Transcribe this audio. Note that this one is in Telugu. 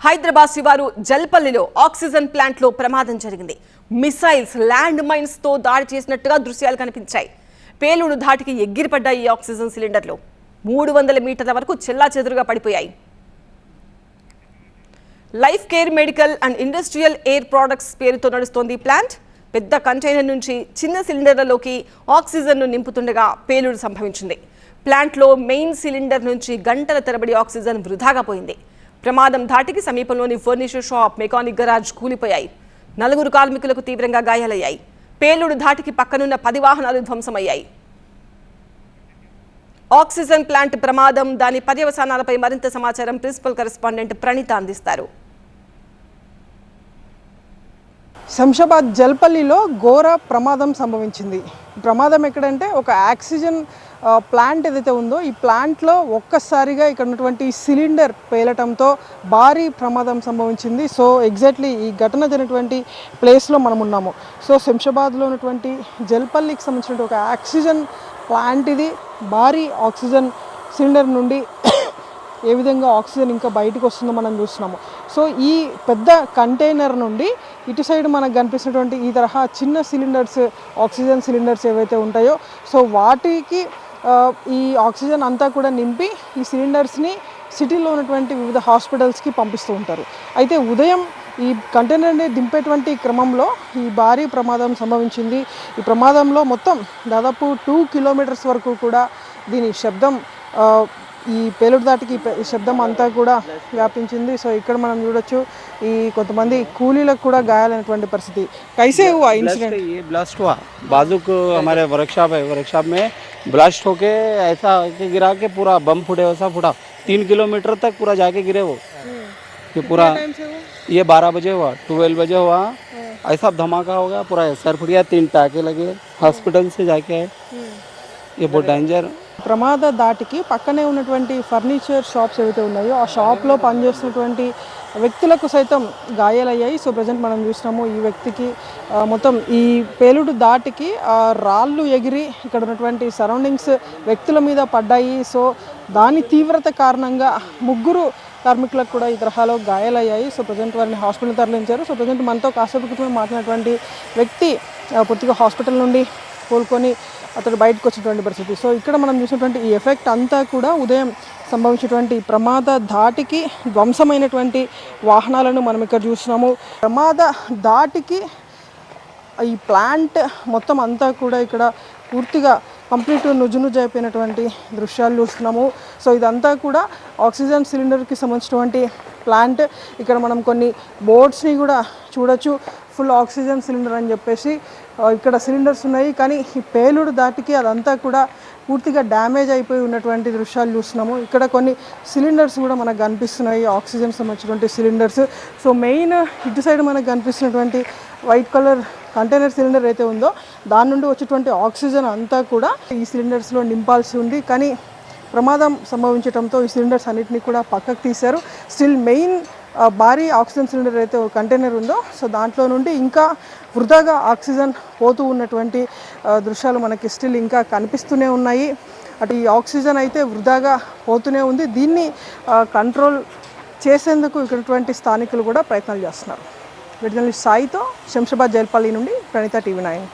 హైదరాబాద్ శివారు జల్పల్లిలో ఆక్సిజన్ ప్లాంట్ లో ప్రమాదం జరిగింది. మిసైల్స్, ల్యాండ్ మైన్స్ తో దాడి చేసినట్టుగా దృశ్యాలు కనిపించాయి. పేలుడు ధాటికి ఎగిరిపడ్డాయి ఈ ఆక్సిజన్ సిలిండర్లు 300 మీటర్ల వరకు చెల్లాచెదురుగా పడిపోయాయి. Life care medical and industrial air products పేరుతో నడుస్తోంది ఈ ప్లాంట్. పెద్ద కంటైనర్ నుంచి చిన్న సిలిండర్లలోకి ఆక్సిజన్ ను నింపుతుండగా పేలుడు సంభవించింది. ప్లాంట్లో మెయిన్ సిలిండర్ నుంచి గంటల తరబడి ఆక్సిజన్ వృధాగా పోయింది. ప్రమాదం ధాటికి సమీపంలోని ఫర్నిచర్ షాప్, మెకానిక్ గరాజ్ కూలిపోయాయి. 4 కార్మికులకు తీవ్రంగా గాయాలయ్యాయి. పేలుడు ధాటికి పక్కనున్న 10 వాహనాలు ధ్వంసమయ్యాయి. ఆక్సిజన్ ప్లాంట్ ప్రమాదం, దాని పర్యవసానాలపై మరింత సమాచారం ప్రిన్సిపల్ కరెస్పాండెంట్ ప్రణీత అందిస్తారు. శంషాబాద్ జల్పల్లిలో ఘోర ప్రమాదం సంభవించింది. ప్రమాదం ఎక్కడంటే ఒక ఆక్సిజన్ ప్లాంట్ ఏదైతే ఉందో ఈ ప్లాంట్లో ఒక్కసారిగా ఇక్కడ ఉన్నటువంటి సిలిండర్ పేలటంతో భారీ ప్రమాదం సంభవించింది. సో ఎగ్జాక్ట్లీ ఈ ఘటన జరిగినటువంటి ప్లేస్లో మనం ఉన్నాము. సో శంషాబాద్లో ఉన్నటువంటి జల్పల్లికి సంబంధించిన ఒక ఆక్సిజన్ ప్లాంట్ ఇది. భారీ ఆక్సిజన్ సిలిండర్ నుండి ఏ విధంగా ఆక్సిజన్ ఇంకా బయటకు వస్తుందో మనం చూస్తున్నాము. సో ఈ పెద్ద కంటైనర్ నుండి ఇటు సైడ్ మనకు కనిపిస్తున్నటువంటి ఈ తరహా చిన్న సిలిండర్స్, ఆక్సిజన్ సిలిండర్స్ ఏవైతే ఉంటాయో సో వాటికి ఈ ఆక్సిజన్ అంతా కూడా నింపి ఈ సిలిండర్స్ని సిటీలో ఉన్నటువంటి వివిధ హాస్పిటల్స్కి పంపిస్తూ ఉంటారు. అయితే ఉదయం ఈ కంటైనర్ని దింపేటువంటి క్రమంలో ఈ భారీ ప్రమాదం సంభవించింది. ఈ ప్రమాదంలో మొత్తం దాదాపు 2 కిలోమీటర్స్ వరకు కూడా దీని శబ్దం, ఈ పేలుడు దాటికి ఈ శబ్దం అంతా కూడా వ్యాపించింది. సో ఇక్కడ మనం చూడొచ్చు ఈ కొంతమంది కూలీలకు కూడా గాయాలైనటువంటి పరిస్థితి. कैसे हुआ इंसिडेंट? ये ब्लास्ट हुआ बाजू को हमारे वर्कशॉप है, वर्कशॉप में ब्लास्ट होके ऐसा के गिरा के पूरा बम फुटे वैसा फुटा 3 किलोमीटर तक पूरा जाके गिरे वो। ये पूरा ये 12 बजे हुआ, 12 बजे हुआ, ऐसा धमाका हो गया, पूरा सर फट गया, 3 टाके लगे, हॉस्पिटल से जाके आए। ये बहुत डेंजर. ప్రమాద దాటికి పక్కనే ఉన్నటువంటి ఫర్నిచర్ షాప్స్ ఏవైతే ఉన్నాయో ఆ షాప్లో పనిచేస్తున్నటువంటి వ్యక్తులకు సైతం గాయాలయ్యాయి. సో ప్రజెంట్ మనం చూసినాము ఈ వ్యక్తికి మొత్తం ఈ పేలుడు దాటికి రాళ్ళు ఎగిరి ఇక్కడ ఉన్నటువంటి సరౌండింగ్స్ వ్యక్తుల మీద పడ్డాయి. సో దాని తీవ్రత కారణంగా 3 కార్మికులకు కూడా ఈ తరహాలో గాయాలయ్యాయి. సో ప్రజెంట్ వారిని హాస్పిటల్ తరలించారు. సో ప్రజెంట్ మనతో కాసేపు క్రితం మాట్లాడినటువంటి వ్యక్తి పూర్తిగా హాస్పిటల్ నుండి కోలుకొని అతడు బయటకు వచ్చినటువంటి పరిస్థితి. సో ఇక్కడ మనం చూసినటువంటి ఈ ఎఫెక్ట్ అంతా కూడా ఉదయం సంభవించినటువంటి ప్రమాద ధాటికి ధ్వంసమైనటువంటి వాహనాలను మనం ఇక్కడ చూస్తున్నాము. ప్రమాద ధాటికి ఈ ప్లాంట్ మొత్తం అంతా కూడా ఇక్కడ పూర్తిగా కంప్లీట్ నుజ్జు అయిపోయినటువంటి దృశ్యాలు చూస్తున్నాము. సో ఇదంతా కూడా ఆక్సిజన్ సిలిండర్కి సంబంధించినటువంటి ప్లాంట్. ఇక్కడ మనం కొన్ని బోర్డ్స్ని కూడా చూడొచ్చు. ఫుల్ ఆక్సిజన్ సిలిండర్ అని చెప్పేసి ఇక్కడ సిలిండర్స్ ఉన్నాయి. కానీ ఈ పేలుడు దాటికి అదంతా కూడా పూర్తిగా డ్యామేజ్ అయిపోయి ఉన్నటువంటి దృశ్యాలు చూస్తున్నాము. ఇక్కడ కొన్ని సిలిండర్స్ కూడా మనకు కనిపిస్తున్నాయి, ఆక్సిజన్ సంబంధించినటువంటి సిలిండర్స్. సో మెయిన్ ఇటు సైడ్ మనకు కనిపిస్తున్నటువంటి వైట్ కలర్ కంటైనర్ సిలిండర్ అయితే ఉందో దాని నుండి వచ్చేటువంటి ఆక్సిజన్ అంతా కూడా ఈ సిలిండర్స్లో నింపాల్సి ఉంది. కానీ ప్రమాదం సంభవించడంతో ఈ సిలిండర్స్ అన్నింటినీ కూడా పక్కకు తీశారు. స్టిల్ మెయిన్ భారీ ఆక్సిజన్ సిలిండర్ అయితే కంటైనర్ ఉందో సో దాంట్లో నుండి ఇంకా వృధాగా ఆక్సిజన్ పోతూ ఉన్నటువంటి దృశ్యాలు మనకి స్టిల్ ఇంకా కనిపిస్తూనే ఉన్నాయి. అటు ఈ ఆక్సిజన్ అయితే వృధాగా పోతూనే ఉంది. దీన్ని కంట్రోల్ చేసేందుకు ఇక్కడటువంటి స్థానికులు కూడా ప్రయత్నాలు చేస్తున్నారు. విడుదల సాయితో శంషాబాద్ జల్పల్లి నుండి ప్రణీత, TV9.